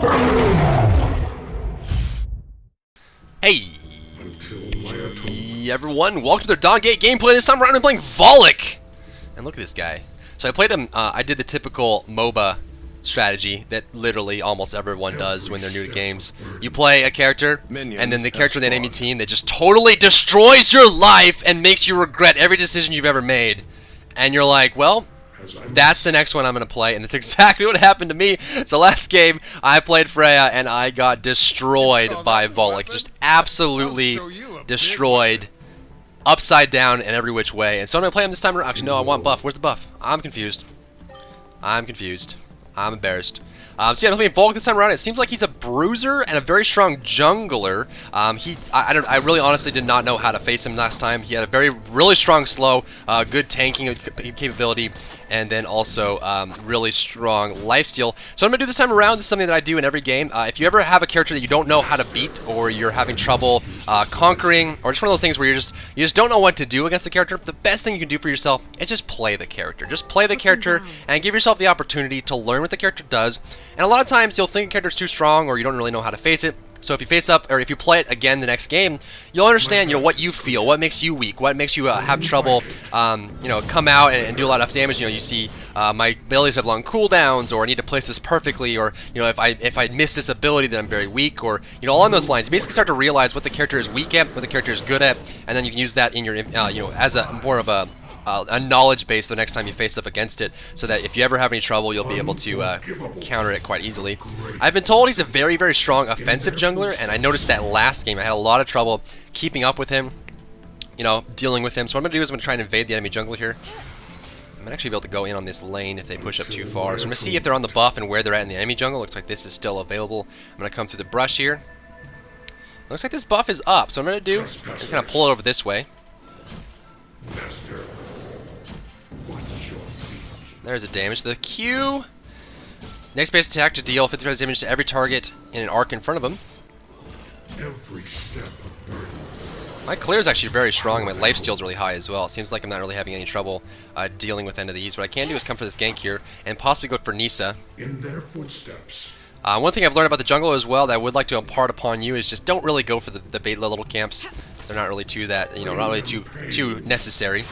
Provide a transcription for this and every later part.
Hey everyone, welcome to the Dawngate gameplay. This time around I'm playing Voluc! And look at this guy. So I played him, I did the typical MOBA strategy that literally almost everyone does when they're new to games. You play a character, and then the character in the enemy team that just totally destroys your life and makes you regret every decision you've ever made. And you're like, well, that's the next one I'm going to play, and that's exactly what happened to me. So last game, I played Pleaaaa, and I got destroyed by Voluc. Just absolutely destroyed, upside down in every which way. And so I'm going to play him this time around. Actually, no, I want buff. Where's the buff? I'm confused. I'm embarrassed. So yeah, I'm playing Voluc this time around. It seems like he's a bruiser and a very strong jungler. I really honestly did not know how to face him last time. He had a really strong slow, good tanking capability, and then also really strong lifesteal. So what I'm going to do this time around, this is something that I do in every game. If you ever have a character that you don't know how to beat, or you're having trouble conquering, or just one of those things where you just don't know what to do against the character, the best thing you can do for yourself is just play the character. Just play the character and give yourself the opportunity to learn what the character does. And a lot of times you'll think a character's too strong, or you don't really know how to face it. So if you face up, or if you play it again the next game, you'll understand, what you feel, what makes you weak, what makes you have trouble, come out and do a lot of damage. You see my abilities have long cooldowns, or I need to place this perfectly, or if I miss this ability, then I'm very weak, or along those lines. You basically start to realize what the character is weak at, what the character is good at, and then you can use that in your, as a more of a knowledge base the next time you face up against it, so that if you ever have any trouble, you'll be able to counter it quite easily. I've been told he's a very, very strong offensive jungler, and I noticed that last game I had a lot of trouble keeping up with him, dealing with him. So what I'm going to do is I'm going to try and invade the enemy jungler here. I'm actually be able to go in on this lane if they push up too far. So I'm going to see if they're on the buff and where they're at in the enemy jungle. Looks like this is still available. I'm going to come through the brush here. Looks like this buff is up, so what I'm going to do is kind of pull it over this way. There's a damage to the Q. Next base attack to deal 50% damage to every target in an arc in front of him. My clear is actually very strong, and my lifesteal is really high as well. It seems like I'm not really having any trouble dealing with any of these. What I can do is come for this gank here and possibly go for Nisa. In their footsteps. One thing I've learned about the jungle as well that I would like to impart upon you is just don't really go for the beta little camps. They're not really not really too necessary.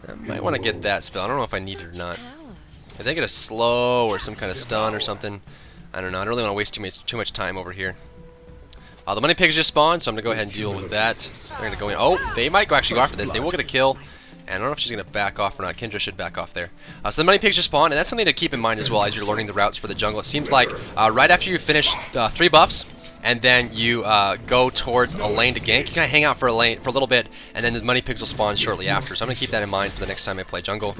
I might want to get that spell. I don't know if I need it or not. If they get a slow or some kind of stun or something, I don't know. I don't really want to waste too much time over here. The money pigs just spawned, so I'm going to go ahead and deal with that. They're going to go in. Oh, they might actually go after this. They will get a kill. And I don't know if she's going to back off or not. Kendra should back off there. So the money pigs just spawned, and that's something to keep in mind as well as you're learning the routes for the jungle. It seems like right after you finish 3 buffs, and then you go towards a lane to gank, you kind of hang out for a little bit, and then the money pigs will spawn shortly after. So I'm going to keep that in mind for the next time I play jungle.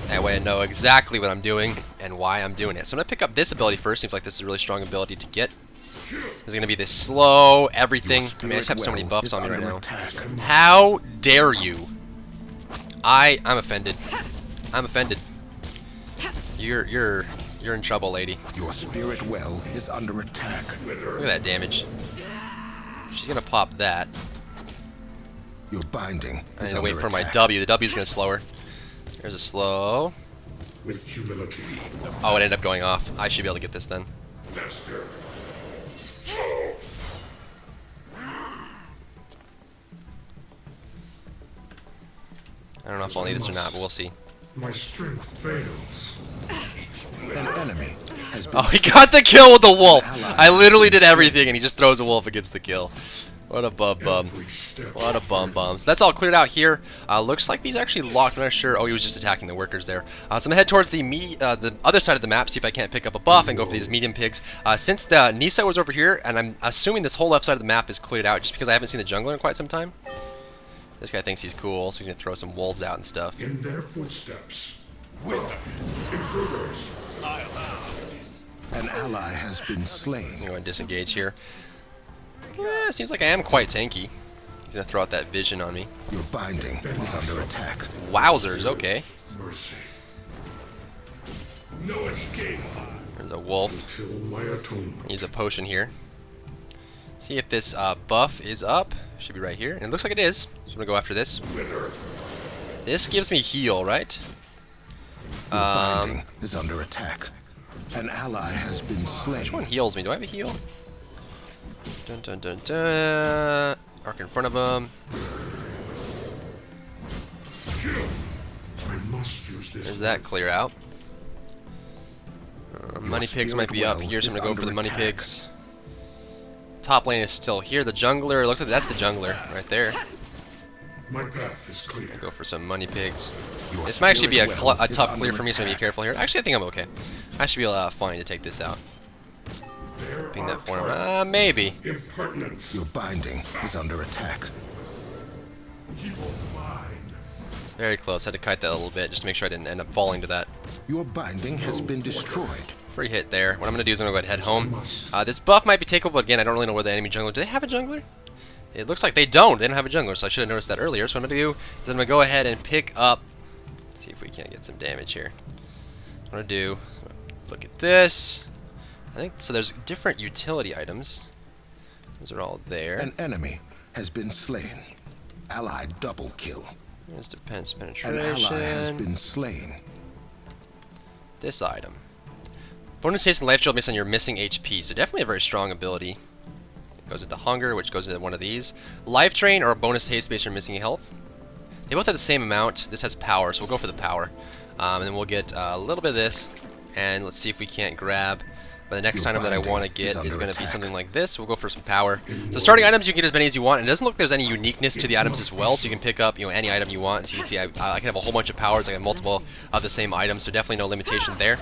That way I know exactly what I'm doing and why I'm doing it. So I'm going to pick up this ability first. Seems like this is a really strong ability to get. This is going to be this slow, everything. I mean, I just have so many buffs on me right now. How dare you? I'm offended. I'm offended. You're in trouble, lady. Your spirit well is under attack. Look at that damage. She's gonna pop that. Your binding. I need to wait for my W. The W's gonna slow her. There's a slow. With humility. Oh, it ended up going off. I should be able to get this then. Master. I don't know if I'll need this or not, but we'll see. My strength fails. An enemy has been. Oh, he got the kill with the wolf. I literally did everything, and he just throws a wolf and gets the kill. What a bum. What a bum. So that's all cleared out here. Looks like these actually locked. I'm not sure. Oh, he was just attacking the workers there. So I'm gonna head towards the other side of the map, see if I can't pick up a buff and go for these medium pigs. Since the Nisa was over here, and I'm assuming this whole left side of the map is cleared out, just because I haven't seen the jungler in quite some time. This guy thinks he's cool, so he's gonna throw some wolves out and stuff. In their footsteps. Intruders. An ally has been slain. I'm gonna go and disengage here. Yeah, seems like I am quite tanky. He's gonna throw out that vision on me. Your binding is under attack. Wowzers, okay. Mercy. No escape. There's a wolf. Until my atonement. Use a potion here. See if this buff is up. Should be right here. And it looks like it is. So I'm gonna go after this. This gives me heal, right? Your binding is under attack. An ally has been slain. Which one heals me? Do I have a heal? Dun dun dun dun. Arc in front of him. I must use this. There's that clear out. Money pigs might be up here, so I'm gonna go for the money pigs. Top lane is still here. The jungler, it looks like that's the jungler right there. My path is clear. Go for some money pigs. This might actually be a tough clear for me, so I'm gonna be careful here. Actually, I think I'm okay. I should be fine to take this out. Ping that for him. Maybe. Impertinence. Your binding is under attack. Very close. Had to kite that a little bit just to make sure I didn't end up falling to that. Your binding has been destroyed. Free hit there. What I'm gonna do is I'm gonna go ahead and head home. This buff might be takeable, but again, I don't really know where the enemy jungler. Do they have a jungler? It looks like they don't. They don't have a jungler, so I should have noticed that earlier. So what I'm gonna do is I'm gonna go ahead and pick up. Let's see if we can't get some damage here. What I'm gonna do. Look at this. I think so. There's different utility items. Those are all there. An enemy has been slain. Allied double kill. There's defense penetration. An ally has been slain. This item. Bonus haste and life shield based on your missing HP. So definitely a very strong ability. It goes into hunger, which goes into one of these. Life drain or a bonus haste based on your missing health. They both have the same amount. This has power, so we'll go for the power. And then we'll get a little bit of this. And let's see if we can't grab. But the next item that I want to get is going to be something like this. We'll go for some power. So starting items, you can get as many as you want. And it doesn't look like there's any uniqueness to the items as well. So you can pick up, any item you want. So you can see I can have a whole bunch of powers. I have multiple of the same items. So definitely no limitation there.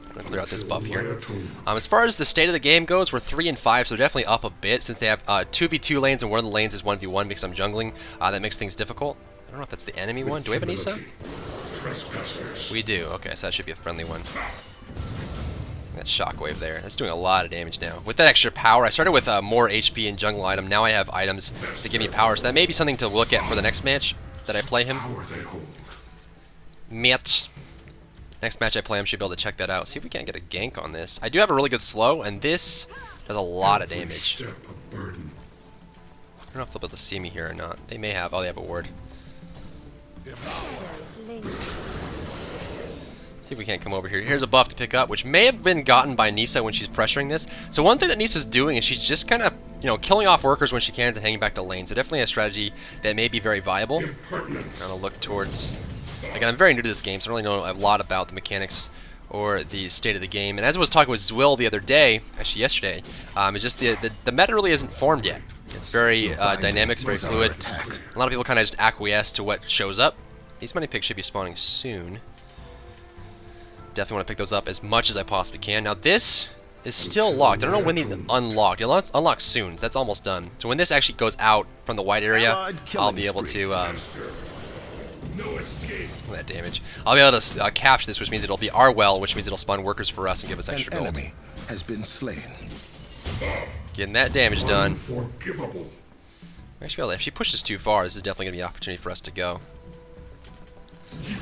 I'm going to clear out this buff here. As far as the state of the game goes, we're 3 and 5. So definitely up a bit since they have 2v2 lanes and one of the lanes is 1v1 because I'm jungling. That makes things difficult. I don't know if that's the enemy one. Do we have an Nisa? We do. Okay, so that should be a friendly one. That shockwave there. That's doing a lot of damage now. With that extra power, I started with more HP and jungle item. Now I have items to give me power. So that may be something to look at for the next match that I play him. Next match I play him, should be able to check that out. See if we can't get a gank on this. I do have a really good slow, and this does a lot of damage. I don't know if they'll be able to see me here or not. They may have. Oh, they have a ward. See if we can't come over here. Here's a buff to pick up, which may have been gotten by Nisa when she's pressuring this. So one thing that Nisa's doing is she's just kind of, killing off workers when she can and hanging back to lane. So definitely a strategy that may be very viable. I'm gonna look towards. Again, I'm very new to this game, so I don't really know a lot about the mechanics or the state of the game. And as I was talking with Zwill the other day, actually yesterday, it's just the meta really isn't formed yet. It's very dynamic, it's very fluid. A lot of people kind of just acquiesce to what shows up. These money pigs should be spawning soon. Definitely want to pick those up as much as I possibly can. Now this is still locked. I don't know when these unlocked. It'll unlock soon. So that's almost done. So when this actually goes out from the white area, I'll be able to that damage. I'll be able to capture this, which means it'll be our well, which means it'll spawn workers for us and give us extra gold. An enemy has been slain. Getting that damage done. Actually, if she pushes too far, this is definitely going to be an opportunity for us to go.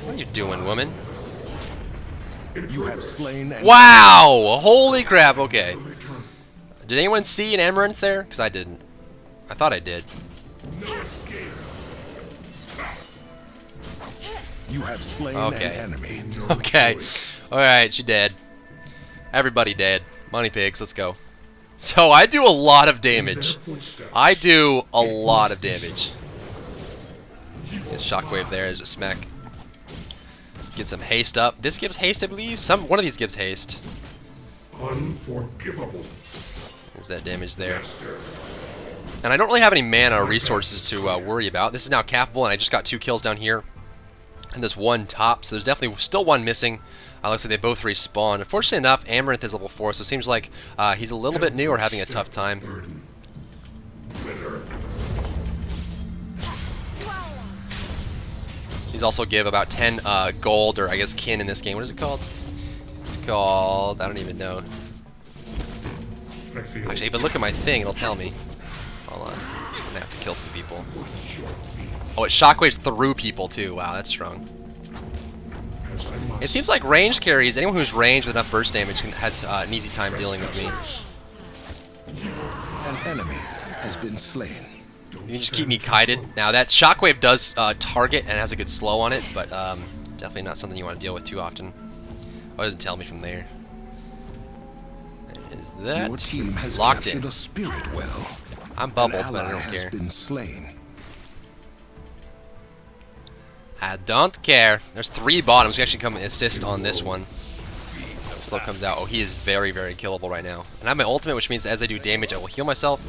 What are you doing, woman? You have slain. Wow! Holy crap! Okay. Did anyone see an Amaranth there? Because I didn't. I thought I did. You have slain an enemy. Okay. Alright, she dead. Everybody dead. Money pigs, let's go. So I do a lot of damage. I do a lot of damage. Get shockwave there as a smack. Get some haste up. This gives haste, I believe. One of these gives haste. Unforgivable. There's that damage there. And I don't really have any mana or resources to worry about. This is now capable, and I just got 2 kills down here. And there's 1 top, so there's definitely still 1 missing. Looks like they both respawned. Unfortunately enough, Amaranth is level 4, so it seems like he's a little bit new or having a tough time. He's also give about 10 gold, or I guess kin in this game. What is it called? It's called, I don't even know. Actually, if I look at my thing, it'll tell me. Hold on. I'm gonna have to kill some people. Oh, it shockwaves through people too. Wow, that's strong. It seems like range carries, anyone who's ranged with enough burst damage has an easy time dealing with me. An enemy has been slain. You can just keep me kited. Now that shockwave does target and has a good slow on it, but definitely not something you want to deal with too often. Oh, it doesn't tell me from there. is that Your team has locked captured in. a spirit well. I'm An bubbled, but I ally don't has care. been slain. I don't care. There's 3 bottoms. We actually come and assist on this one. Slow comes out. Oh, he is very, very killable right now. And I have my ultimate, which means as I do damage, I will heal myself.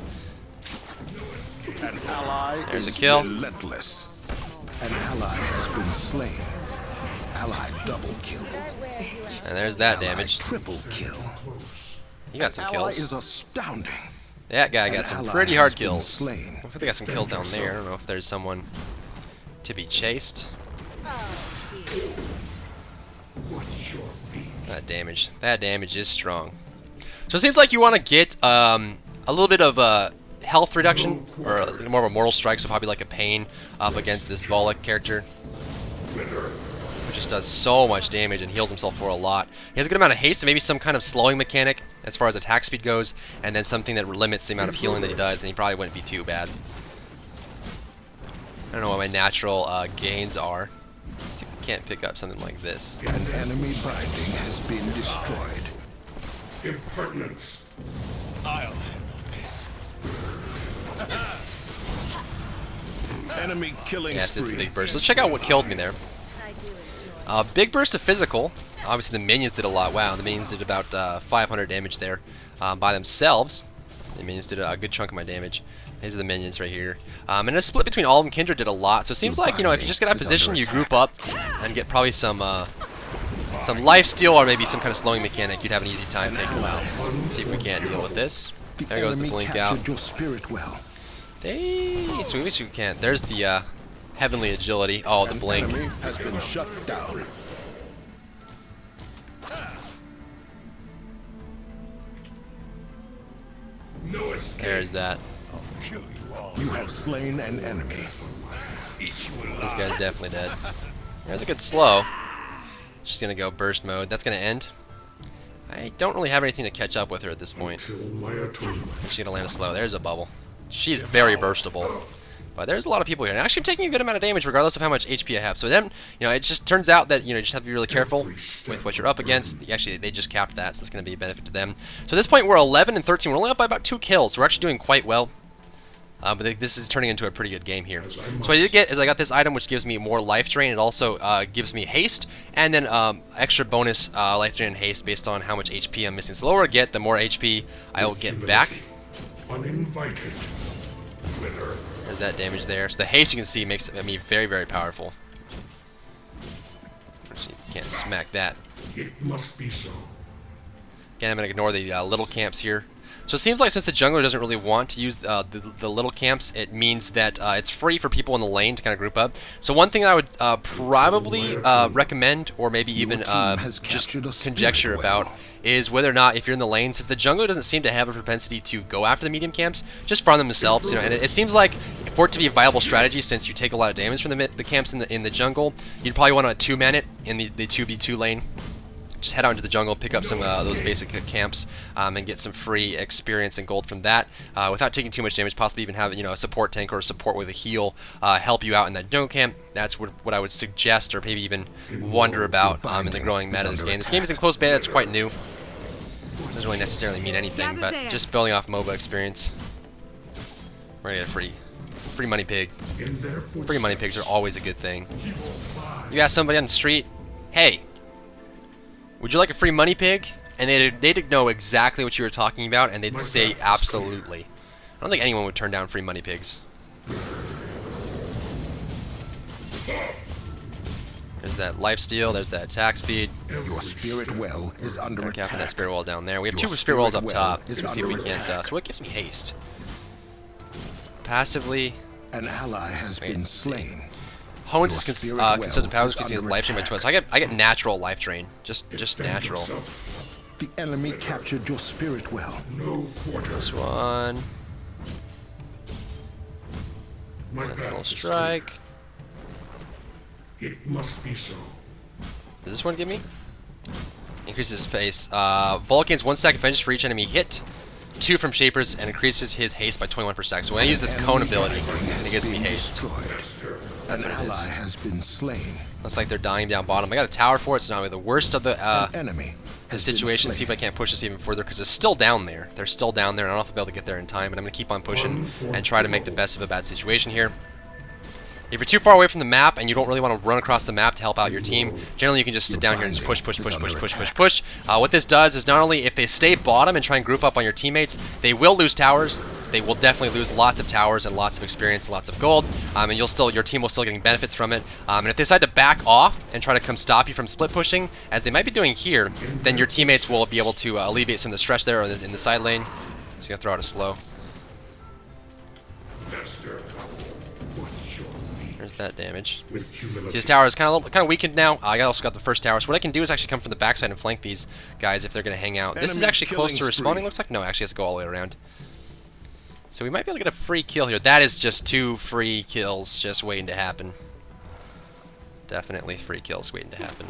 An ally There's a is kill. relentless. An ally has been slain. Ally double kill. And there's that Ally damage. triple kill. You got some Ally kills. is astounding. That guy got An some ally pretty has hard been kills. slain. Looks like they got some kills down there. I don't know if there's someone to be chased. That damage is strong. So it seems like you want to get a little bit of health reduction, or more of a mortal strike, so probably like a pain up against this Voluc character, who just does so much damage and heals himself for a lot. He has a good amount of haste, and maybe some kind of slowing mechanic as far as attack speed goes, and then something that limits the amount of healing that he does, and he probably wouldn't be too bad. I don't know what my natural gains are. Can't pick up something like this. An enemy binding has been destroyed. Impertinence. I'll handle this. Enemy killing Yes, it's a spree. big burst. Let's check out what killed me there. Big burst of physical. Obviously the minions did a lot. Wow, the minions did about 500 damage there by themselves. The minions did a good chunk of my damage. These are the minions right here. And a split between all of them. Kindred did a lot. So it seems like, you know, if you just get out of position, you group up and get probably some life steal or maybe some kind of slowing mechanic. You'd have an easy time taking them out. Let's see if we can't deal with this. There goes the blink out. Your spirit well. So we wish we can't. There's the heavenly agility. Oh, the blink. Enemy has been shut down. No escape. There's that. Kill you all. You have slain an enemy. Eat you alive. This guy's definitely dead. There's a good slow. She's gonna go burst mode. That's gonna end. I don't really have anything to catch up with her at this point. Till my atonement. She's gonna land a slow. There's a bubble. She's very burstable. But there's a lot of people here. And actually I'm taking a good amount of damage regardless of how much HP I have. So then, you know, it just turns out that, you know, you just have to be really careful with what you're up against. Actually, they just capped that, so it's going to be a benefit to them. So at this point, we're 11 and 13. We're only up by about 2 kills. So we're actually doing quite well. But this is turning into a pretty good game here. So what I did get is I got this item which gives me more life drain. It also gives me haste, and then extra bonus life drain and haste based on how much HP I'm missing. So the lower I get, the more HP I will get back. Uninvited. Winner. There's that damage there. So the haste, you can see, makes me very, very powerful. Actually, can't smack that. It must be so. Again, I'm going to ignore the little camps here. So it seems like since the jungler doesn't really want to use the little camps, it means that it's free for people in the lane to kind of group up. So one thing I would probably recommend, or maybe even just conjecture about, is whether or not if you're in the lane, since the jungler doesn't seem to have a propensity to go after the medium camps, just farm them themselves. You know, and it seems like for it to be a viable strategy, since you take a lot of damage from the camps in the jungle, you'd probably want to 2-man it in the 2v2 lane. Just head out into the jungle, pick up some those basic camps, and get some free experience and gold from that without taking too much damage. Possibly even have a support tank or a support with a heal help you out in that jungle camp. That's what I would suggest, or maybe even wonder about in the growing meta of this game. This game is in closed beta. It's quite new. Doesn't really necessarily mean anything, but just building off MOBA experience. We're gonna get a free money pig. Free money pigs are always a good thing. You ask somebody on the street, hey, would you like a free money pig? And they'd know exactly what you were talking about, and they'd say absolutely. I don't think anyone would turn down free money pigs. There's that lifesteal, there's that attack speed. Your spirit well is under Capping that attack. spirit wall down there. We have Your 2 spirit walls up spirit well top. is Let's see if we under can't. attack. So what gives me haste? Passively, An ally has been slain. Hones Your is spirit well considered powers is because he has under life drain by attack. 12. So I get natural life drain. Just natural. The enemy captured your spirit well. No quarter. This one. My Sentinel path is strike. clear. It must be so. Does this one give me? Increases space. Voluc gains 1 stack of vengeance for each enemy hit, 2 from Shapers, and increases his haste by 21%. So when I use this cone ability, it gives me haste. Destroyed. That's An what it ally is. has been slain. Looks like they're dying down bottom. I got a tower for it. It's not really the worst of the An enemy the has been situation. slain. See if I can't push this even further because they're still down there. They're still down there. I don't know if I'll be able to get there in time, but I'm going to keep on pushing and try to make the best of a bad situation here. If you're too far away from the map and you don't really want to run across the map to help out your team, generally you can just sit down here and just push. What this does is not only if they stay bottom and try and group up on your teammates, they will lose towers. They will definitely lose lots of towers and lots of experience, and lots of gold, and your team will still getting benefits from it. And if they decide to back off and try to come stop you from split pushing, as they might be doing here, then your teammates will be able to alleviate some of the stress there in the side lane. Just gonna throw out a slow. There's that damage. See, this tower is kind of weakened now. I also got the first tower, so what I can do is actually come from the backside and flank these guys if they're going to hang out. This is Enemy actually close to killing respawning, spree. looks like. No, actually it has to go all the way around. So we might be able to get a free kill here. That is just 2 free kills just waiting to happen. Definitely free kills waiting to happen.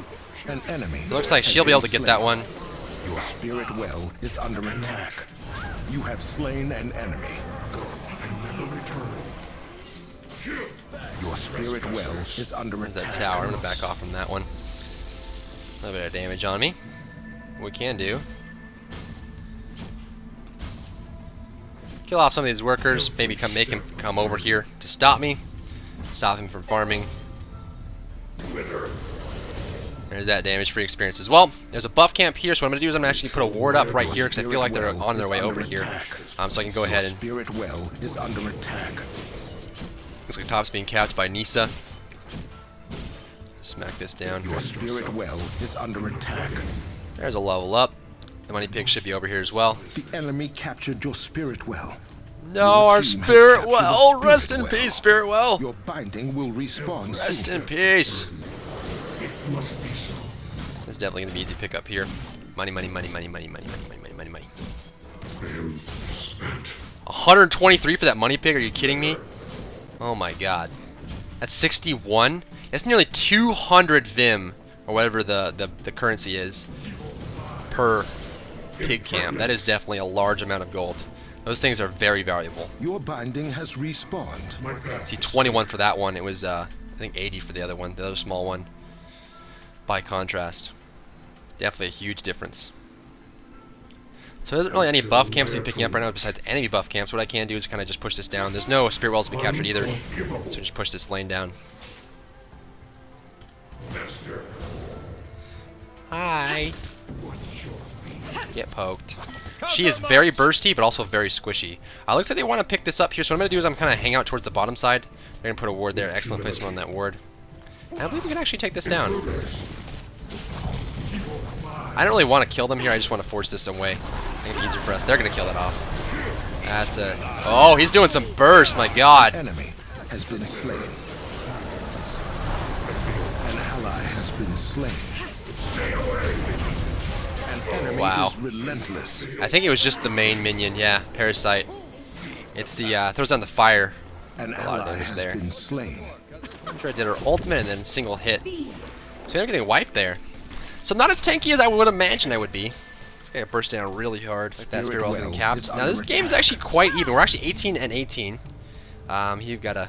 An enemy. So it looks like has she'll be able to been get that slain. one. Your spirit well is under attack. You have slain an enemy. Your spirit well is under There's attack. that tower. I'm going to back off from that one. A little bit of damage on me. What we can do. Kill off some of these workers. Maybe make him come over here to stop me. Stop him from farming. There's that damage free experience as well. There's a buff camp here, so what I'm going to do is I'm going to actually put a ward up right here because I feel like they're on their way over here. So I can go ahead and... Spirit well is under attack. Looks like top's being capped by Nisa. Smack this down. Your spirit well is under attack. There's a level up. The money pig should be over here as well. The enemy captured your spirit well. No, Your our team has spirit captured well. the Rest spirit in well. peace, spirit well. Your binding will respawn Rest soon. in peace. It must be so. It's definitely gonna be easy pick up here. Money, money, money, money, money, money, money, money, money, money. I am spent. 123 for that money pig. Are you kidding me? Oh my god. That's 61. That's nearly 200 Vim, or whatever the currency is, per pig camp. That is definitely a large amount of gold. Those things are very valuable. Your binding has respawned. My path. See, 21 for that one. It was, I think 80 for the other one, the other small one. By contrast. Definitely a huge difference. So there isn't really any buff camps to be picking up right now besides enemy buff camps. What I can do is kind of just push this down. There's no spirit wells to be captured either. So just push this lane down. Master. Hi. Get poked. She is very bursty, but also very squishy. Looks like they want to pick this up here, so what I'm going to do is I'm kind of hang out towards the bottom side. They're going to put a ward there. Excellent placement on that ward. And I believe we can actually take this down. I don't really want to kill them here. I just want to force this away. I think it's easier for us. They're going to kill that off. That's it. Oh, he's doing some burst. My god. Enemy has been slain. An ally has been slain. An enemy Wow. is relentless. I think it was just the main minion. Yeah, Parasite. It's the, throws down the fire. An A lot of ally damage has there. been slain. Did her ultimate and then single hit. So you're getting wiped there. So not as tanky as I would imagine I would be. This guy burst down really hard. Like that spirit well getting capped. Now this game is actually quite even. We're actually 18 and 18. You've got a...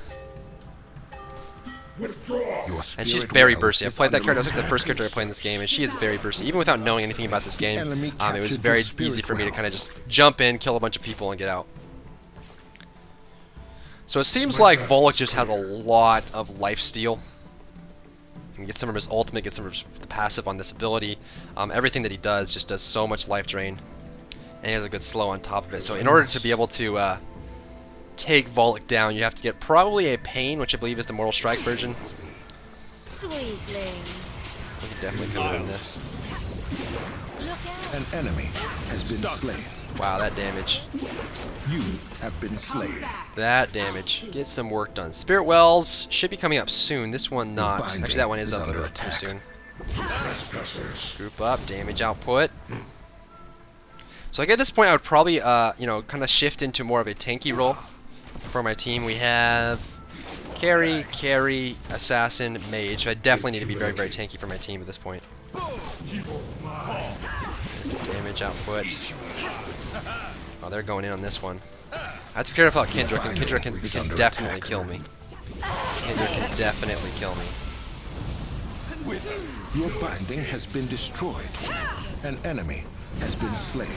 Withdraw. And she's very bursty. I've played that character. That's like the first character I played in this game, and she is very bursty. Even without knowing anything about this game, it was very easy for me to kind of just jump in, kill a bunch of people, and get out. So it seems like Voluc just has a lot of lifesteal. You can get some of his ultimate, get some of his passive on this ability. Everything that he does just does so much life drain. And he has a good slow on top of it. So in order to be able to take Voluc down, you have to get probably a Pain, which I believe is the Mortal Strike version. Sweetling. We can definitely cover in this. Look out. An enemy has been slain. Wow, that damage. You have been slain. That damage. Get some work done. Spirit Wells should be coming up soon. This one not. binding Actually, that one is is up under pretty attack. soon. Trespassers. Group up, damage output. So like at this point, I would probably, you know, kind of shift into more of a tanky role for my team. We have carry, assassin, mage. So I definitely need to be very, very tanky for my team at this point. Damage output. Oh, they're going in on this one. I have to be careful about Kendrick, and Kendrick can definitely kill me. Kendra can definitely kill me. Your binding has been destroyed. An enemy has been slain.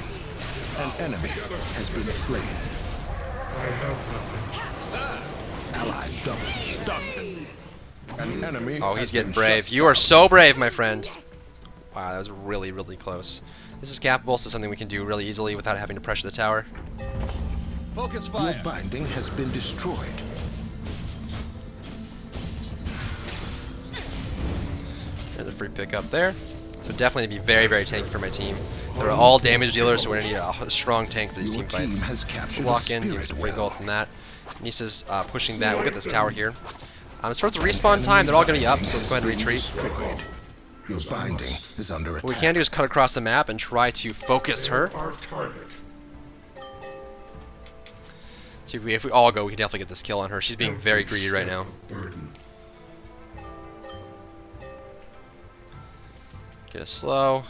An enemy has been slain. Ally double stunned. An enemy. Oh, he's has getting been brave. shut You are down. so brave, my friend. Wow, that was really, really close. This is capable, so something we can do really easily without having to pressure the tower. Focus Your fire. binding has been destroyed. There's a free pick up there. So definitely be very, very tanky for my team. They're all damage dealers, so we're gonna need a strong tank for these Your team fights. team has captured a Lock in, give spirit us a free well. goal from that. Nisa's pushing that. We'll get this tower here. As far as the respawn time, they're all gonna be up, so let's go ahead and retreat. Destroyed. Your binding is under attack. What we can do is cut across the map and try to focus her. Our target. See, if we all go, we can definitely get this kill on her. She's being very greedy right now. Burden. Get a slow.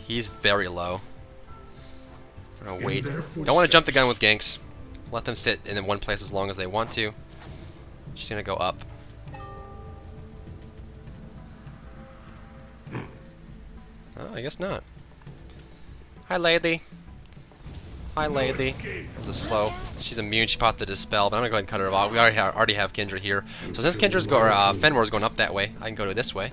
He's very low. I'm gonna wait. their Don't want to jump the gun footsteps. with ganks. Let them sit in one place as long as they want to. She's gonna go up. Oh, I guess not. Hi, lady. Hi, lady. That was a slow. She's immune. She popped the dispel, but I'm gonna go ahead and cut her off. We already have Kindred here. So since Kindred's Fenwor's going up that way, I can go to this way.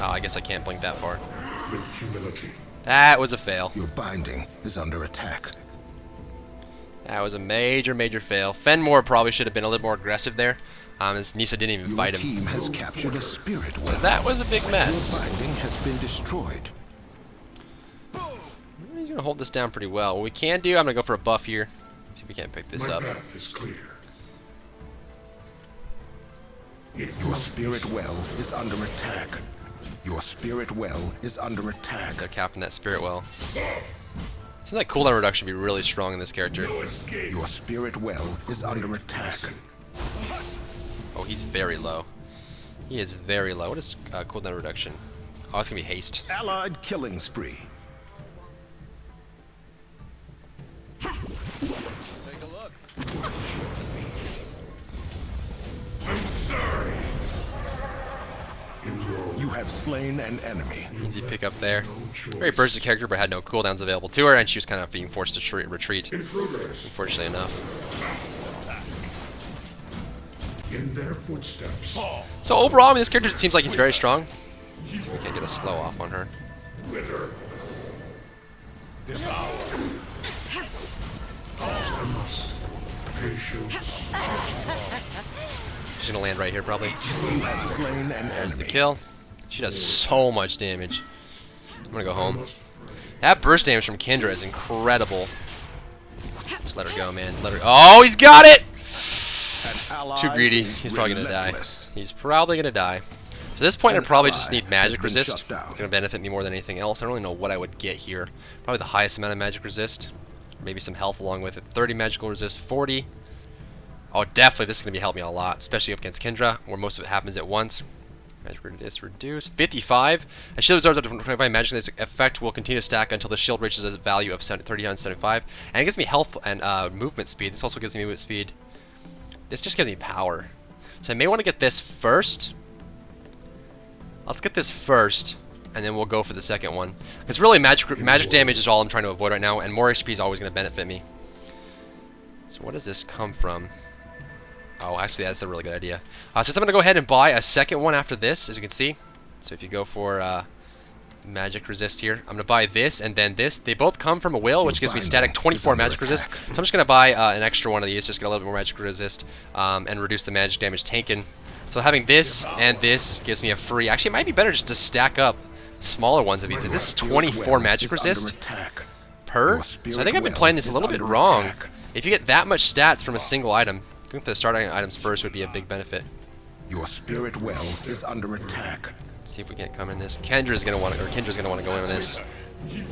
Oh, I guess I can't blink that far. With humility. That was a fail. Your binding is under attack. That was a major, major fail. Fenmore probably should have been a little more aggressive there, as Nisa didn't even Your fight him. team has captured a spirit well. That was a big mess. Your binding has been destroyed. He's gonna hold this down pretty well. What we can do, I'm gonna go for a buff here. See if we can't pick this My up. path is clear. Your spirit well is under attack. Your spirit well is under attack. They're capping that spirit well. Seems like cooldown reduction would be really strong in this character. Your spirit well is under attack. Oh, he's very low. He is very low. What is cooldown reduction? Oh, it's gonna be haste. Allied killing spree. Take a look. I'm sorry. In your You have slain an enemy. Easy pick up there. choice. Very bursty character, but had no cooldowns available to her, and she was kind of being forced to retreat. In progress. Unfortunately enough. In their footsteps. So overall, I mean, this character seems like he's very strong. We can't get a slow off on her. Wither. Devour. I must. Patience. She's gonna land right here, probably. You have slain an There's the enemy. kill. She does so much damage. I'm gonna go home. That burst damage from Kendra is incredible. Just let her go, man. Let her. Oh, he's got it! An ally Too greedy. is He's probably gonna die. relentless. He's probably gonna die. So at this point, I'd An probably ally just need has magic been resist. shut down. It's gonna benefit me more than anything else. I don't really know what I would get here. Probably the highest amount of magic resist. Maybe some health along with it. 30 magical resist, 40. Oh, definitely this is gonna be helping me a lot, especially up against Kendra, where most of it happens at once. Magic resist reduced. 55. A shield absorbs up to 25 magic. This effect will continue to stack until the shield reaches a value of 39 75. And it gives me health and movement speed. This also gives me movement speed. This just gives me power. So I may want to get this first. Let's get this first, and then we'll go for the second one. Because really, magic damage is all I'm trying to avoid right now, and more HP is always going to benefit me. So what does this come from? Oh, actually, that's a really good idea. Since I'm going to go ahead and buy a second one after this, as you can see. So if you go for magic resist here, I'm going to buy this and then this. They both come from a will, which gives me static 24 magic resist. So I'm just going to buy an extra one of these, just get a little bit more magic resist, and reduce the magic damage taken. So having this and this gives me a free... Actually, it might be better just to stack up smaller ones of these. This is 24 magic resist per. So I think I've been playing this a little bit wrong. If you get that much stats from a single item, going for the starting items first would be a big benefit. Your spirit well is under attack. Let's see if we can't come in this. Kendra's gonna want to go in on this. I do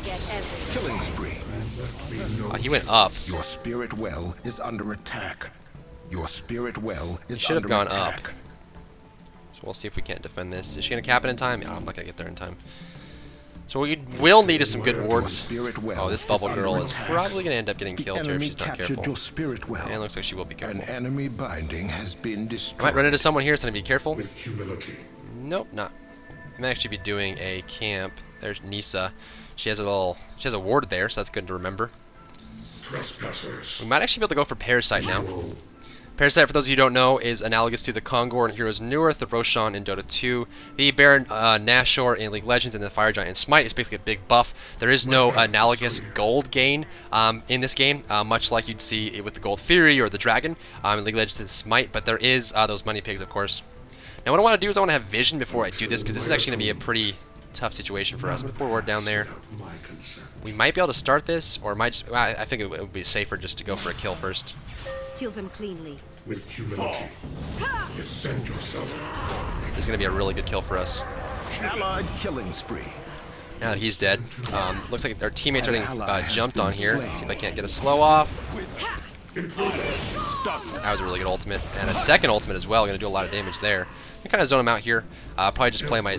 get everything. Killing spree. He went up. Your spirit well is under attack. Your spirit well is Should have under gone attack. up. So we'll see if we can't defend this. Is she gonna cap it in time? Yeah, I'm not gonna get there in time. So what we will need is some good Your wards. spirit well Oh, this bubble is girl under is attack. probably going to end up getting The killed here if enemy she's not captured careful. your spirit well. And it looks like she will be careful. An enemy binding has been I destroyed. might run into someone here, so I need to be careful. with humility. Nope, not. I might actually be doing a camp. There's Nisa. She has a ward there, so that's good to remember. Trespassers. We might actually be able to go for Parasite now. Parasite, for those of you who don't know, is analogous to the Kongor in Heroes of Newerth, the Roshan in Dota 2, the Baron Nashor in League of Legends, and the Fire Giant in Smite. Is basically a big buff. There is no analogous gold gain in this game, much like you'd see it with the Gold Fury or the Dragon in League of Legends and Smite, but there is those money pigs, of course. Now what I want to do is I want to have vision before I do this, because this is actually going to be a pretty tough situation for us. I'm going to put a ward down there. My consent. We might be able to start this, or might just, I think it would be safer just to go for a kill first. Kill them cleanly. With humility. Defend yourself. This is going to be a really good kill for us. Allied killing spree. Now that he's dead, looks like our teammates are An getting ally has jumped been on here. slain. See if I can't get a slow off. Intruders. That was a really good ultimate. And a second ultimate as well. Going to do a lot of damage there. I kind of zone him out here. Probably just play my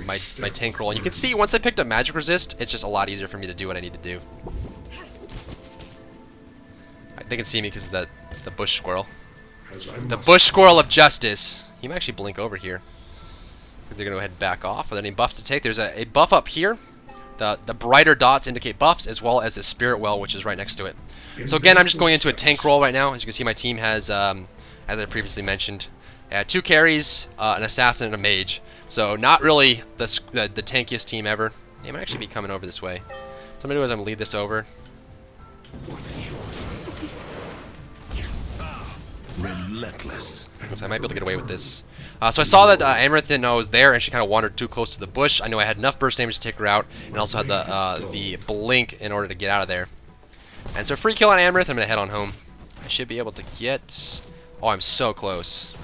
tank role. And you can see once I picked up magic resist, it's just a lot easier for me to do what I need to do. They can see me because of the bush squirrel. As I The must. bush squirrel of justice. He might actually blink over here. They're going to go ahead and back off. Are there any buffs to take? There's a buff up here. The brighter dots indicate buffs, as well as the spirit well, which is right next to it. So again, I'm just going into a tank role right now. As you can see, my team has, as I previously mentioned, 2 carries, an assassin, and a mage. So not really the tankiest team ever. They might actually be coming over this way. So what I'm going to do is I'm going to lead this over. Relentless. So I might be able to get away with this. So I saw that Amaranth didn't know I was there, and she kind of wandered too close to the bush. I knew I had enough burst damage to take her out, and also had the blink in order to get out of there. And so free kill on Amaranth, I'm going to head on home. I should be able to get... Oh, I'm so close.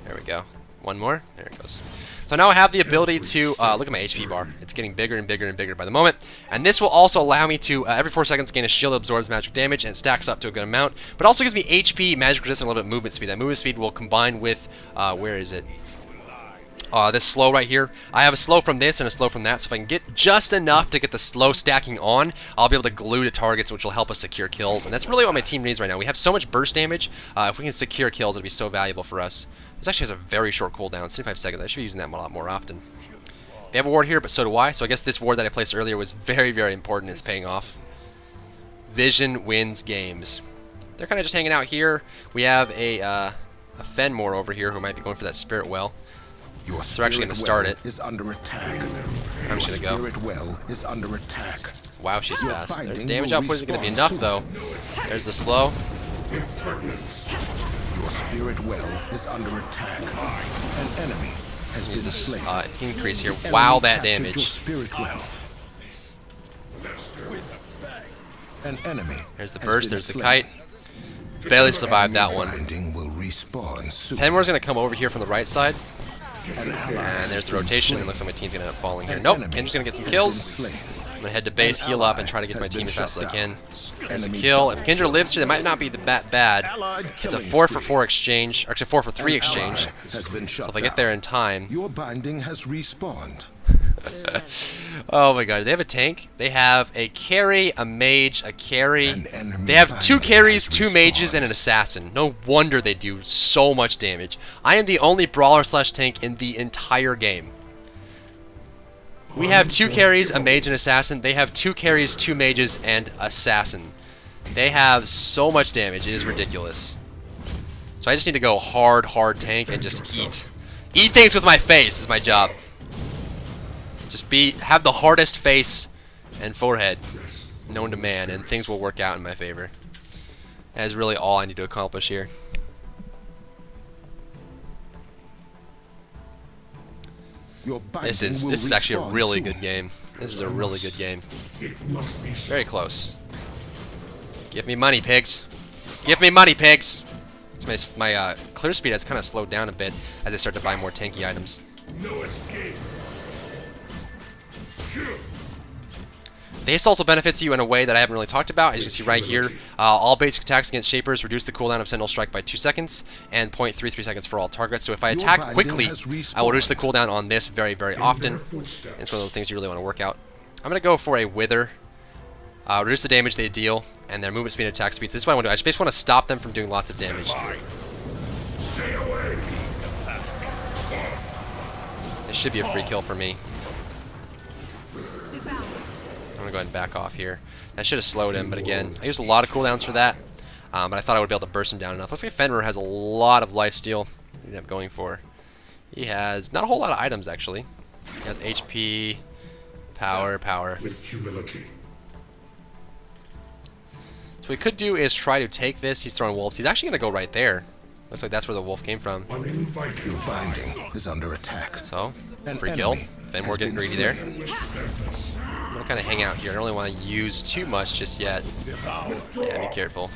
There we go. One more. There it goes. So now I have the ability to look at my HP bar. It's getting bigger and bigger and bigger by the moment. And this will also allow me to, every 4 seconds, gain a shield that absorbs magic damage, and it stacks up to a good amount. But also gives me HP, magic resistance, and a little bit of movement speed. That movement speed will combine with, where is it? This slow right here. I have a slow from this and a slow from that, so if I can get just enough to get the slow stacking on, I'll be able to glue to targets, which will help us secure kills. And that's really what my team needs right now. We have so much burst damage. If we can secure kills, it'll be so valuable for us. This actually has a very short cooldown, 75 seconds. I should be using that a lot more often. They have a ward here, but so do I. So I guess this ward that I placed earlier was very, very important. It's paying off. Vision wins games. They're kind of just hanging out here. We have a Fenmore over here who might be going for that Spirit Well. Your So we're actually going to start it. Is under attack. I'm just going to go. Spirit well is under attack. Wow, she's Your fast. There's binding damage will output. Isn't going to be respawn enough, soon. though. There's the slow. Impertinence. Your spirit well is under attack. An enemy has been Use this slain. increase here. Enemy Wow, that captured Your damage. spirit well. An enemy. There's the has burst. been There's the slain. kite. Barely survived that one. Binding will respawn soon. Penmore's going to come over here from the right side. An ally And has there's the been rotation. It slain. looks like my team's going to end up falling here. An Nope. enemy Kendra's going to get some has kills. been slain. I'm going to head to base, An heal up, ally and try to get my has team been as fast as I shut can. down. There's a Enemy kill. If double Kendra lives here, that might not be that bad. Allied It's a killing 4 for spree. 4 exchange. Or actually, 4 for 3 An exchange. ally has been shut So if I get there in time... Your binding has respawned. Oh my god, they have a tank. They have a carry, a mage, a carry. An enemy They have 2 binding carries, has 2 mages, and an assassin. No wonder they do so much damage. I am the only brawler / tank in the entire game. We have 2 carries, a mage, and assassin. They have 2 carries, 2 mages, and assassin. They have so much damage. It is ridiculous. So I just need to go hard tank and just eat. Eat things with my face is my job. Just have the hardest face and forehead known to man, and things will work out in my favor. That is really all I need to accomplish here. Your This binding will is actually a respawn really soon. good game. This is a really good game. It must be so. Very close. Give me money, pigs. Give me money, pigs. So my clear speed has kind of slowed down a bit as I start to buy more tanky items. No escape. The haste also benefits you in a way that I haven't really talked about. As you can see right here, all basic attacks against Shapers reduce the cooldown of Sentinel Strike by 2 seconds and 0.33 seconds for all targets. So if I Your attack binding quickly, has respawned. I will reduce the cooldown on this very, very often. Footsteps. It's one of those things you really want to work out. I'm gonna go for a Wither. Reduce the damage they deal, and their movement speed and attack speed. So this is what I want to do. I just basically want to stop them from doing lots of damage. Stay away. It should be a free kill for me. I'm gonna go ahead and back off here. I should have slowed him, but again, I used a lot of cooldowns for that. But I thought I would be able to burst him down enough. Looks like Fenrir has a lot of lifesteal. What do you have going for? He has not a whole lot of items actually. He has HP, power. With humility. So what we could do is try to take this. He's throwing wolves. He's actually going to go right there. Looks like that's where the wolf came from. Uninvited. Your binding is under attack. So, An free kill. enemy Fenrir has getting been greedy there. slain. I'm going to kind of hang out here. I don't really want to use too much just yet. Yeah, be careful.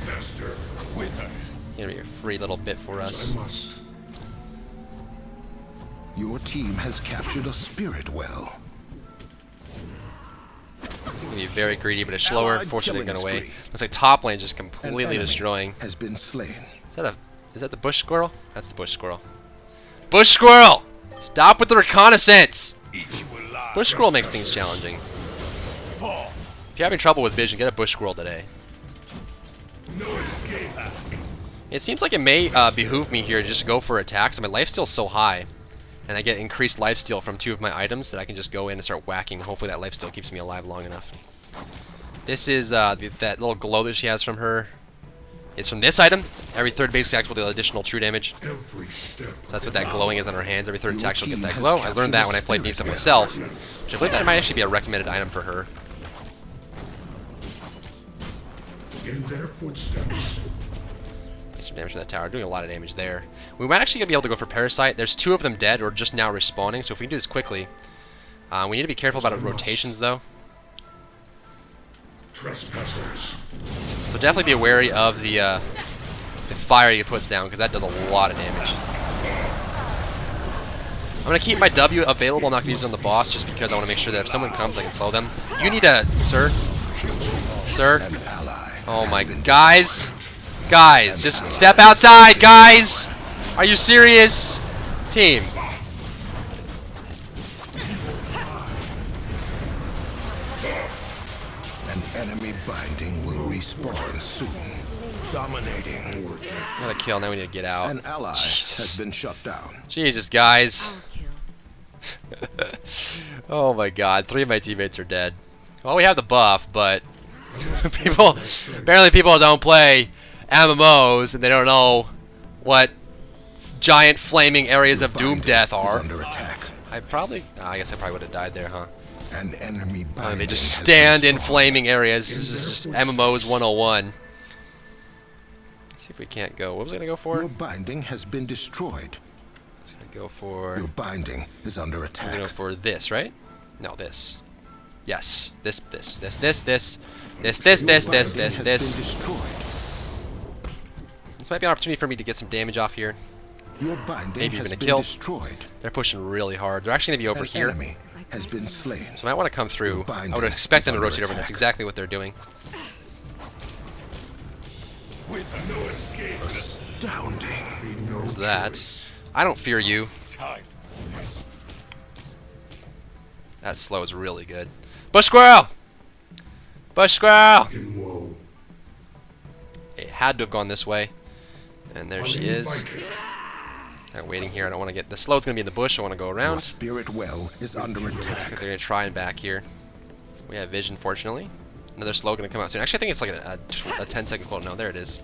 Faster. Gonna be a free little bit for I us. must. Your team has captured a spirit well. It's gonna be very greedy, but it's slower. Allied Fortunately, killing gonna away. spree. Looks like top lane just An completely enemy destroying. has been slain. Is that the bush squirrel? That's the bush squirrel. Bush squirrel! Stop with the reconnaissance! Bush squirrel makes things challenging. If you're having trouble with vision, get a bush squirrel today. No escape. It seems like it may behoove me here to just go for attacks. My lifesteal's so high, and I get increased lifesteal from 2 of my items that I can just go in and start whacking. Hopefully that lifesteal keeps me alive long enough. This is that little glow that she has from her. It's from this item. Every third basic attack will do additional true damage. Every step. So that's what that glowing is on her hands. Every third attack she'll get that glow. I learned that when I played Nisa myself, which I believe that might actually be a recommended item for her. In their footsteps. Get some damage to that tower. Doing a lot of damage there. We might actually be able to go for Parasite. There's 2 of them dead or just now respawning, so if we can do this quickly. We need to be careful about our rotations, though. Trespassers. So definitely be wary of the fire he puts down, because that does a lot of damage. I'm going to keep my W available. I'm not going to use it on the boss, just because I want to make sure that if someone comes, I can slow them. You need a... Sir? Sir? An ally. Oh my... Guys? Guys, just step outside, guys! Are you serious? Team. An enemy binding will respawn soon. Dominating. Another kill, now we need to get out. An ally Jesus. has been shut down. Jesus, guys. I'll kill. Oh my god, 3 of my teammates are dead. Well, we have the buff, but apparently people don't play MMOs and they don't know what giant flaming areas of doom Binding death is are. under attack. I guess I probably would have died there, huh? An enemy binding They just has stand been in spawned. flaming areas. This is just MMOs 101. Let's see if we can't go. What was I gonna go for? Your binding has been destroyed. I was gonna go for. Your binding is under I'm attack. gonna go for this, right? No, this. Yes. This. Your binding has been destroyed. This might be an opportunity for me to get some damage off here. Your binding Maybe has even a been kill. destroyed. They're pushing really hard. They're actually gonna be over An here. enemy has been slain. So I might want to come through. Your binding I would expect is them to under rotate over. That's attack. exactly what they're doing. With no escape. Astounding. No Who's that? choice. I don't fear you. Time. That slow is really good. Bush squirrel! Bush squirrel! In woe. It had to have gone this way. And there she is. Uninvited. I'm waiting here. I don't want to get... The slow's going to be in the bush. I want to go Your around. spirit well is under I think attack. they're going to try and back here. We have vision, fortunately. Another slow going to come out soon. Actually, I think it's like a 10-second quote. No, there it is.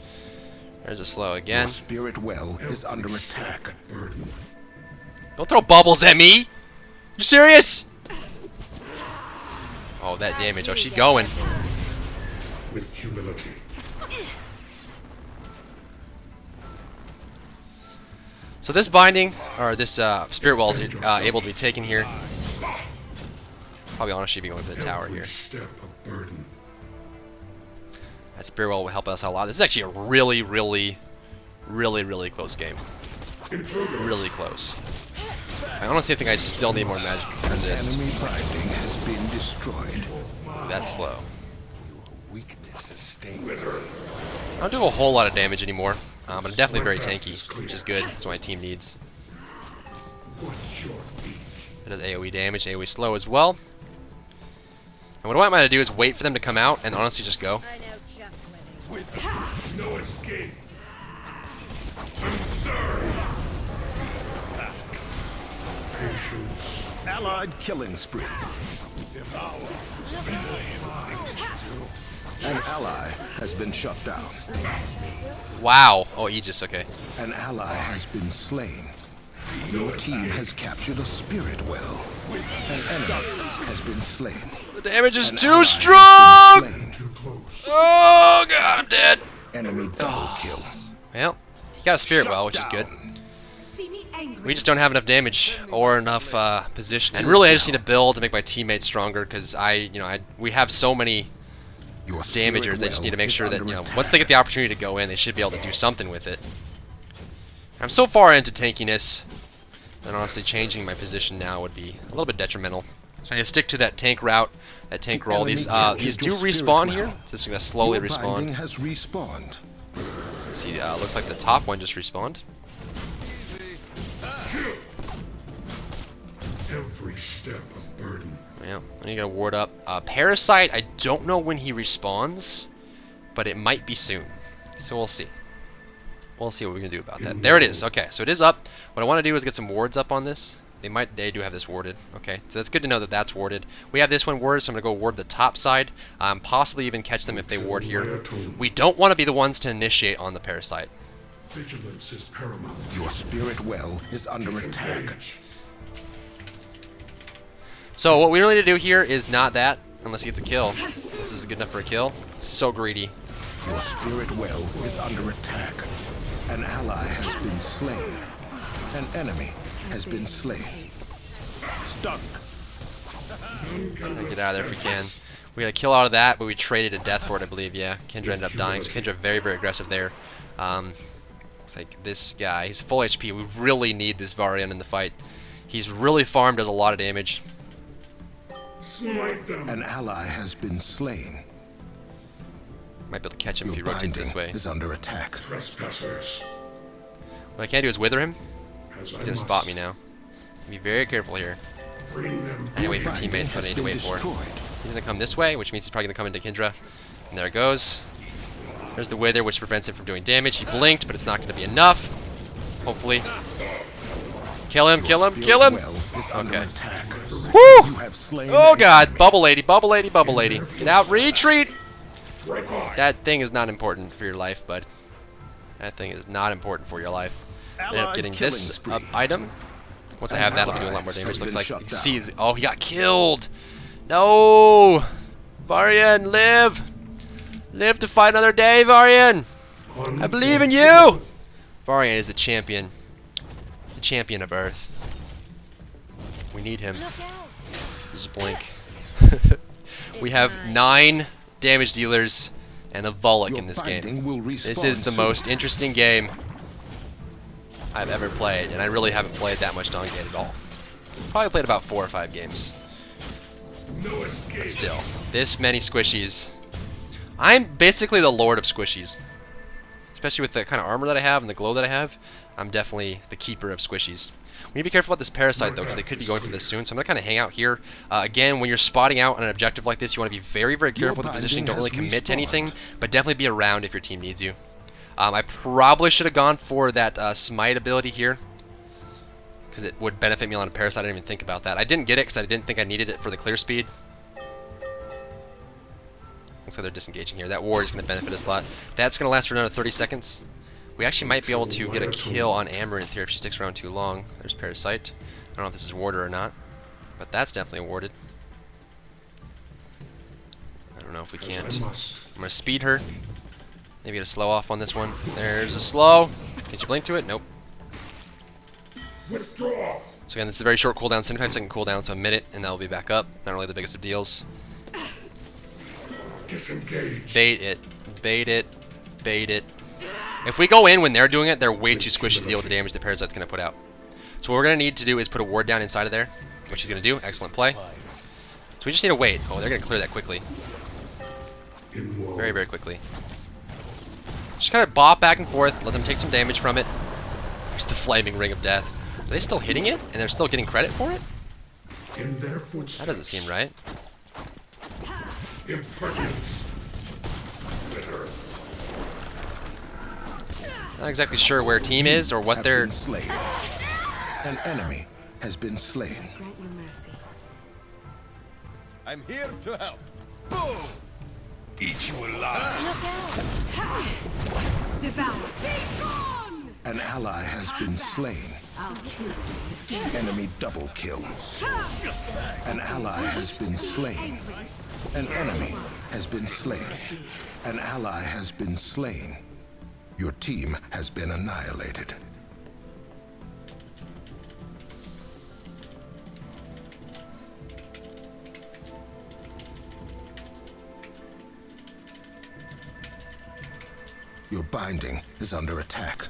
There's a slow Your again. spirit well is under attack. Burden. Don't throw bubbles at me! You serious? Oh, that damage. Oh, she going. With humility. So this binding, or this spirit wall is able to be taken here. Probably honestly be going for the tower Every here. step a burden. That spirit wall will help us out a lot. This is actually a really, really, really, really close game. Intruders. Really close. I honestly think I still need more magic resist. Enemy binding has been destroyed. That's slow. Weakness sustained. I don't do a whole lot of damage anymore, but I'm definitely very tanky, which is good. That's what my team needs. Watch your feet. It does AoE damage, AoE slow as well. And what I might do is wait for them to come out and honestly just go. I know just where No escape. Absurd. Patience. Allied killing spree. An ally has been shut down. Wow. Oh, Aegis, okay. An ally has been slain. Your team has captured a spirit well. An enemy has been slain. The damage is An too ally has strong! been slain. Too close. Oh god, I'm dead. Enemy double kill. Well, he got a spirit well, which is good. We just don't have enough damage or enough position. And really, I just need to build to make my teammates stronger because we have so many Your spirit damagers. They just need to well make is sure that, under once they get attack. the opportunity to go in, they should be able to do something with it. I'm so far into tankiness that honestly changing my position now would be a little bit detrimental. So I need to stick to that tank route, that tank The roll. enemy These captured do your spirit respawn well. here. So this is going to slowly Your binding respawn. has respawned. See, looks like the top one just respawned. Every step a burden. Yeah, and you gotta ward up. Parasite, I don't know when he respawns, but it might be soon. So we'll see. We'll see what we can do about that. There it is. Okay, so it is up. What I want to do is get some wards up on this. They do have this warded. Okay, so that's good to know that that's warded. We have this one warded, so I'm gonna go ward the top side. Possibly even catch them if they ward here. We don't want to be the ones to initiate on the parasite. Vigilance is paramount. Your spirit well is under attack. Disengage. So what we really need to do here is not that, unless he gets a kill. This is good enough for a kill. So greedy. Your spirit well is under attack. An ally has been slain. An enemy has been slain. Stunned. Get out of there if we can. We got a kill out of that, but we traded a death for it, I believe. Yeah, Kendra ended up dying, so Kendra very, very aggressive there. Looks like this guy, he's full HP. We really need this Varian in the fight. He's really farmed, does a lot of damage. Smite them. An ally has been slain. Might be able to catch him if he Your rotates binding this way. is under attack. Trespassers. What I can do is wither him. As He's gonna spot me now. Be very careful here. Bring them. I wait for Binding teammates, so I has need to been wait for. destroyed. He's gonna come this way, which means he's probably gonna come into Kendra. And there it goes. There's the wither, which prevents him from doing damage. He blinked, but it's not gonna be enough. Hopefully. Kill him, kill him, kill him! Well is under Okay. attack. Woo! You have slain Oh an god, enemy. bubble lady, bubble lady, bubble lady. Get out, retreat! Break off. That thing is not important for your life, bud. That thing is not important for your life. I ended up Allied getting killing this spree. item. Once I An have that, I'll be ally doing a lot more has damage. Looks been like, shut you down. see, oh, he got killed! No! Varian, live! Live to fight another day, Varian! I believe in you! Varian is the champion. The champion of Earth. We need him. There's a blink. We have 9 damage dealers and a Voluc Your in this binding game. will This respawn is the soon. most interesting game I've ever played, and I really haven't played that much Dawngate at all. Probably played about 4 or 5 games. No escape. But still, this many squishies. I'm basically the lord of squishies. Especially with the kind of armor that I have and the glow that I have, I'm definitely the keeper of squishies. We need to be careful about this parasite though, because they could be going for this soon. So I'm gonna kind of hang out here. Again, when you're spotting out on an objective like this, you want to be very, very careful with the positioning. Don't really commit to anything, but definitely be around if your team needs you. I probably should have gone for that smite ability here, because it would benefit me on a parasite. I didn't even think about that. I didn't get it because I didn't think I needed it for the clear speed. Looks like they're disengaging here. That ward is going to benefit us a lot. That's going to last for another 30 seconds. We actually might be able to get a kill on Amaranth here if she sticks around too long. There's Parasite. I don't know if this is warded or not, but that's definitely warded. I don't know if we As can't. I must. I'm going to speed her. Maybe get a slow off on this one. There's a slow. Can you blink to it? Nope. Withdraw. So again, this is a very short cooldown, 75-second cooldown, so a minute, and that'll be back up. Not really the biggest of deals. Disengage. Bait it. Bait it. Bait it. If we go in when they're doing it, they're way too squishy to deal with the damage the Parasite's going to put out. So what we're going to need to do is put a ward down inside of there, which he's going to do. Excellent play. So we just need to wait. Oh, they're going to clear that quickly. In war. Very, very quickly. Just kind of bop back and forth. Let them take some damage from it. There's the Flaming Ring of Death. Are they still hitting it? And they're still getting credit for it? In their footsteps. That doesn't seem right. Impertinence. Bitter. Not exactly sure where team is or what Have they're. been slain. An enemy has been slain. Grant your mercy. I'm here to help. Boom! Eat you alive. Look out! Devour. Be gone! An ally has been slain. I'll kill you. Enemy double kill. An ally has been slain. An enemy has been slain. An ally has been slain. Your team has been annihilated. Your binding is under attack.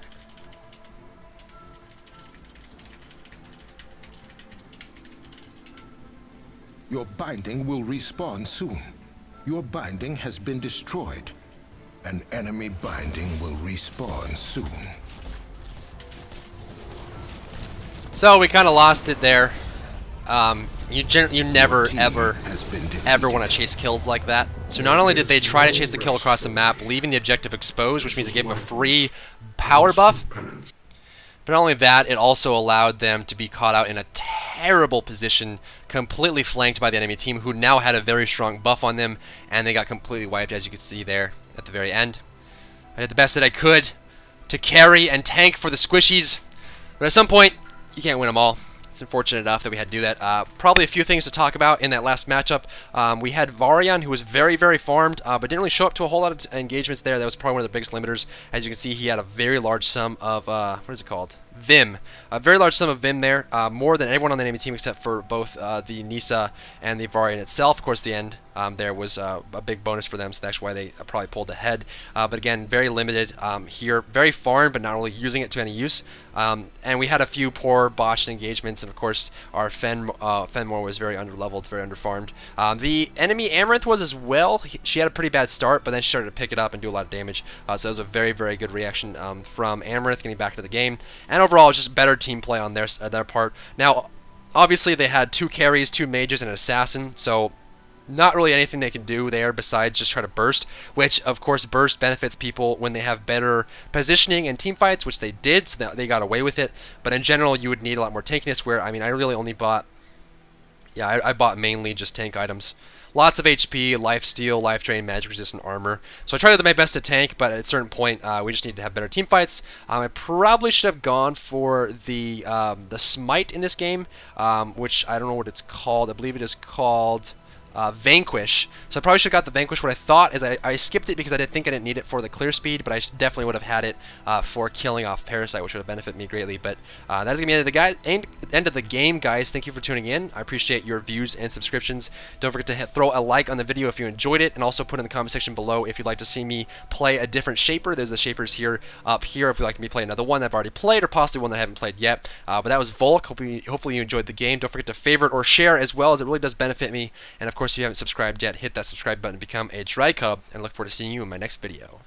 Your binding will respawn soon. Your binding has been destroyed. An enemy binding will respawn soon. So we kind of lost it there. You never Team ever has been defeated. ever want to chase kills like that. So not only did they try to chase the kill across the map, leaving the objective exposed, which means it gave them a free power buff. But not only that, it also allowed them to be caught out in a terrible position, completely flanked by the enemy team, who now had a very strong buff on them, and they got completely wiped, as you can see there at the very end. I did the best that I could to carry and tank for the squishies, but at some point, you can't win them all. It's unfortunate enough that we had to do that. Probably a few things to talk about in that last matchup. We had Varian, who was very, very farmed, but didn't really show up to a whole lot of engagements there. That was probably one of the biggest limiters. As you can see, he had a very large sum of, what is it called? Vim. A very large sum of Vim there, more than everyone on the enemy team except for both the Nisa and the Varian itself. Of course, the end there was a big bonus for them, so that's why they probably pulled ahead. But again, very limited here. Very farmed, but not really using it to any use. And we had a few poor botched engagements, and of course, our Fenmore was very underleveled, very underfarmed. The enemy Amaranth was as well. She had a pretty bad start, but then she started to pick it up and do a lot of damage. So that was a very, very good reaction from Amaranth getting back into the game. And overall, just better team play on their part. Now, obviously, they had 2 carries, 2 mages, and an assassin, so not really anything they can do there besides just try to burst, which, of course, burst benefits people when they have better positioning and team fights, which they did, so that they got away with it. But in general, you would need a lot more tankiness, where, I mean, I really only bought... Yeah, I bought mainly just tank items. Lots of HP, life steal, life drain, magic resistant armor. So I tried to do my best to tank, but at a certain point, we just need to have better team fights. I probably should have gone for the smite in this game, which I don't know what it's called. I believe it is called Vanquish. So I probably should have got the Vanquish. What I thought is I skipped it because I didn't think I didn't need it for the clear speed, but I definitely would have had it for killing off Parasite, which would have benefited me greatly. But that is going to be end of the game, guys. Thank you for tuning in. I appreciate your views and subscriptions. Don't forget to throw a like on the video if you enjoyed it, and also put in the comment section below if you'd like to see me play a different Shaper. There's the Shapers here up here if you'd like me to play another one that I've already played, or possibly one that I haven't played yet. But that was Voluc. Hopefully you enjoyed the game. Don't forget to favorite or share as well, as it really does benefit me. And of course, if you haven't subscribed yet, hit that subscribe button, become a Dry Cub, and look forward to seeing you in my next video.